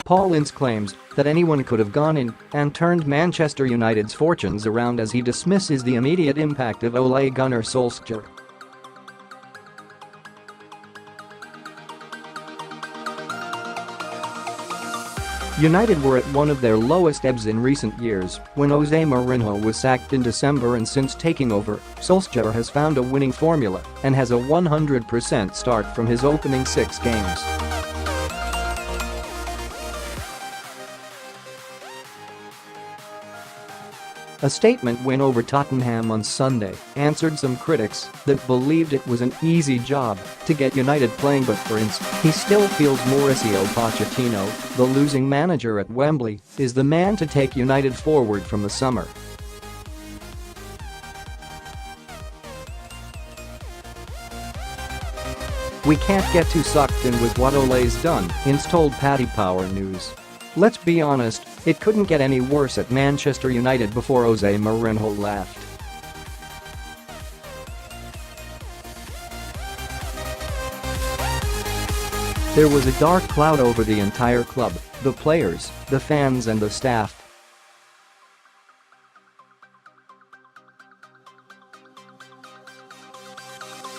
Paul Ince claims that anyone could have gone in and turned Manchester United's fortunes around as he dismisses the immediate impact of Ole Gunnar Solskjaer. United were at one of their lowest ebbs in recent years when Jose Mourinho was sacked in December, and since taking over, Solskjaer has found a winning formula and has a 100% start from his opening 6 games. A statement win over Tottenham on Sunday answered some critics that believed it was an easy job to get United playing, but for Ince, he still feels Mauricio Pochettino, the losing manager at Wembley, is the man to take United forward from the summer. "We can't get too sucked in with what Ole's done," Ince told Paddy Power News. "Let's be honest, it couldn't get any worse at Manchester United before Jose Mourinho left. There was a dark cloud over the entire club, the players, the fans and the staff.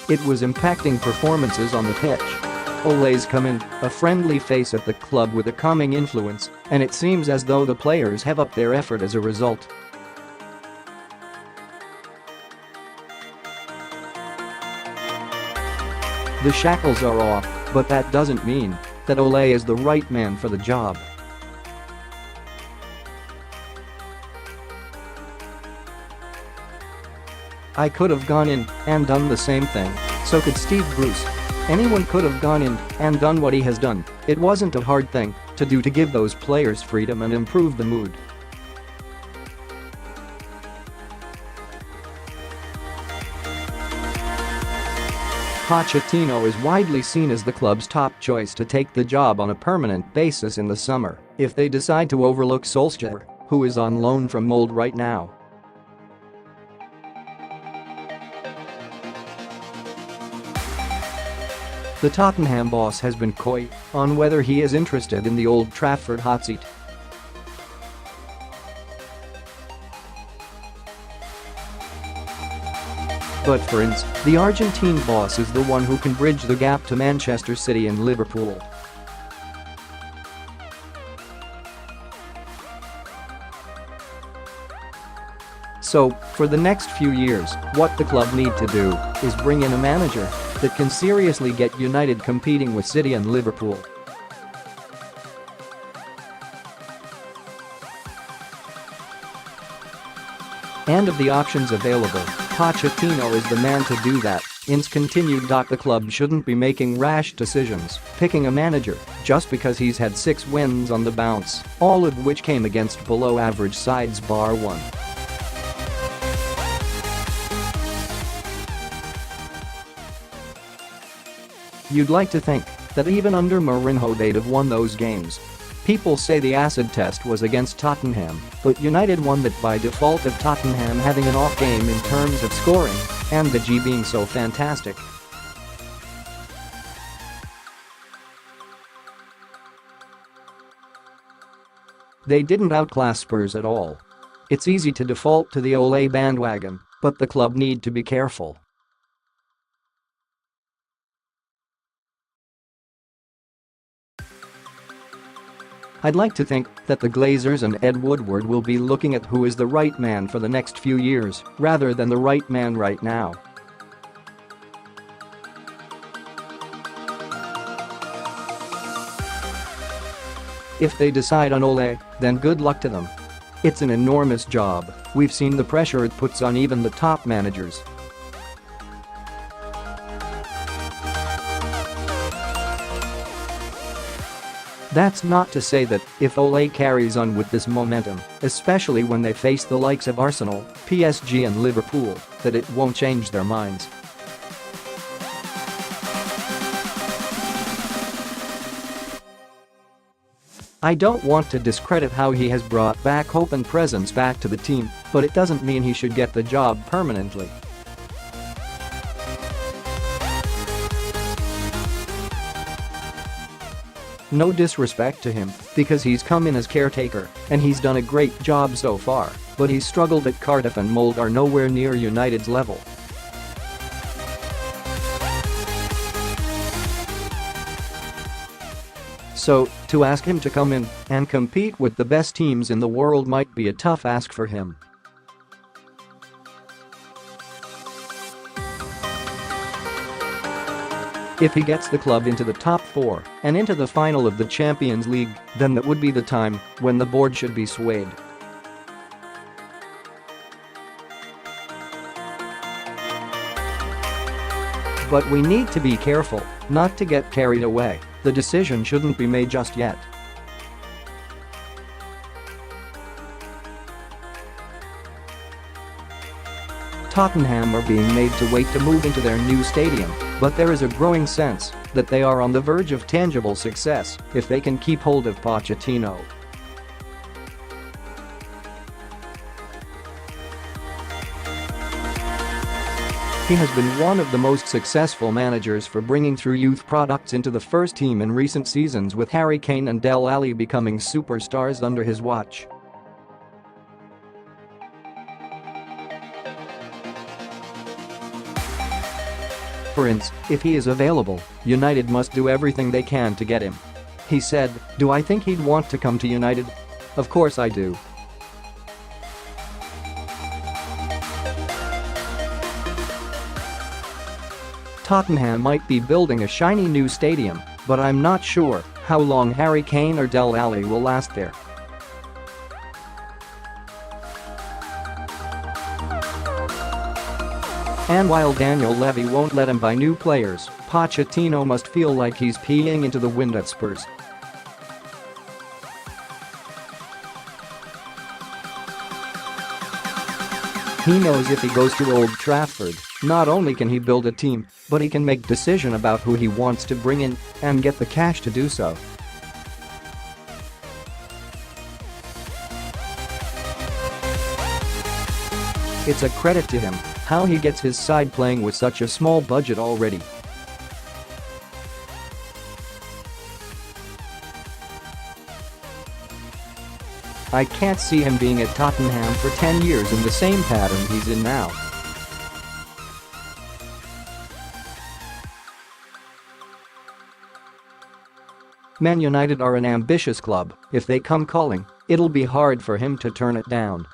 It was impacting performances on the pitch. Ole's come in, a friendly face at the club with a calming influence, and it seems as though the players have upped their effort as a result. The shackles are off, but that doesn't mean that Ole is the right man for the job. I could have gone in and done the same thing, so could Steve Bruce. Anyone could have gone in and done what he has done. It wasn't a hard thing to do to give those players freedom and improve the mood." Pochettino is widely seen as the club's top choice to take the job on a permanent basis in the summer if they decide to overlook Solskjaer, who is on loan from Molde right now. The Tottenham boss has been coy on whether he is interested in the Old Trafford hot seat. But for Ince, the Argentine boss is the one who can bridge the gap to Manchester City and Liverpool. So, for the next few years, what the club need to do is bring in a manager that can seriously get United competing with City and Liverpool. And of the options available, Pochettino is the man to do that, Ince continued. The club shouldn't be making rash decisions, picking a manager just because he's had 6 wins on the bounce, all of which came against below-average sides bar one. You'd like to think that even under Mourinho they'd have won those games. People say the acid test was against Tottenham, but United won that by default of Tottenham having an off game in terms of scoring and the G being so fantastic. They didn't outclass Spurs at all. It's easy to default to the Ole bandwagon, but the club need to be careful. I'd like to think that the Glazers and Ed Woodward will be looking at who is the right man for the next few years, rather than the right man right now. If they decide on Ole, then good luck to them. It's an enormous job. We've seen the pressure it puts on even the top managers. That's not to say that if Ole carries on with this momentum, especially when they face the likes of Arsenal, PSG and Liverpool, that it won't change their minds. I don't want to discredit how he has brought back hope and presence back to the team, but it doesn't mean he should get the job permanently. No disrespect to him, because he's come in as caretaker and he's done a great job so far, but he's struggled at Cardiff and Molde are nowhere near United's level. So, to ask him to come in and compete with the best teams in the world might be a tough ask for him. If he gets the club into the top 4 and into the final of the Champions League, then that would be the time when the board should be swayed. But we need to be careful not to get carried away. The decision shouldn't be made just yet. Tottenham are being made to wait to move into their new stadium, but there is a growing sense that they are on the verge of tangible success if they can keep hold of Pochettino. He has been one of the most successful managers for bringing through youth products into the first team in recent seasons, with Harry Kane and Dele Alli becoming superstars under his watch. For Ince, if he is available, United must do everything they can to get him. He said, "Do I think he'd want to come to United? Of course I do. Tottenham might be building a shiny new stadium, but I'm not sure how long Harry Kane or Dele Alli will last there." And while Daniel Levy won't let him buy new players, Pochettino must feel like he's peeing into the wind at Spurs. He knows if he goes to Old Trafford, not only can he build a team, but he can make decision about who he wants to bring in and get the cash to do so. It's a credit to him how he gets his side playing with such a small budget already. I can't see him being at Tottenham for 10 years in the same pattern he's in now. Man United are an ambitious club. If they come calling, it'll be hard for him to turn it down.